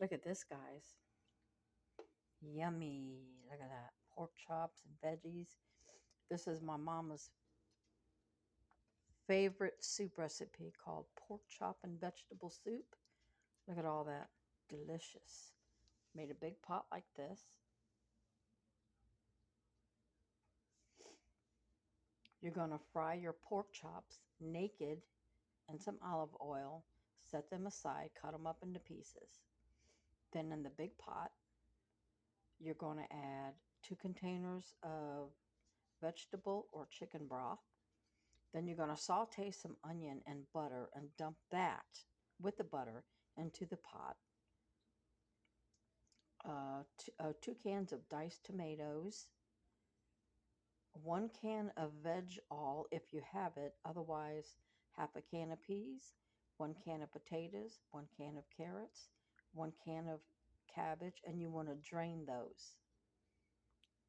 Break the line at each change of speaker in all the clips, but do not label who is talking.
Look at this, guys. Yummy. Look at that. Pork chops and veggies. This is my mama's favorite soup recipe called pork chop and vegetable soup. Look at all that. Delicious. Made a big pot like this. You're going to fry your pork chops naked in some olive oil. Set them aside, cut them up into pieces. Then in the big pot, you're going to add 2 containers of vegetable or chicken broth. Then you're going to saute some onion and butter and dump that with the butter into the pot. 2 cans of diced tomatoes, 1 can of veg all if you have it, otherwise, half a can of peas, 1 can of potatoes, 1 can of carrots, 1 can of cabbage, and you want to drain those.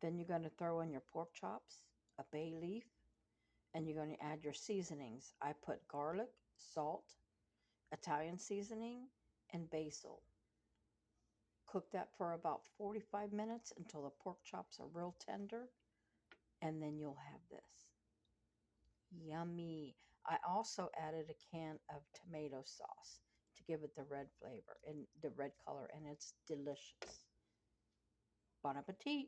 Then you're going to throw in your pork chops, a bay leaf, and you're going to add your seasonings. I put garlic, salt, Italian seasoning, and basil. Cook that for about 45 minutes until the pork chops are real tender, and then you'll have this. Yummy. I also added a can of tomato sauce to give it the red flavor and the red color, and it's delicious. Bon appetit.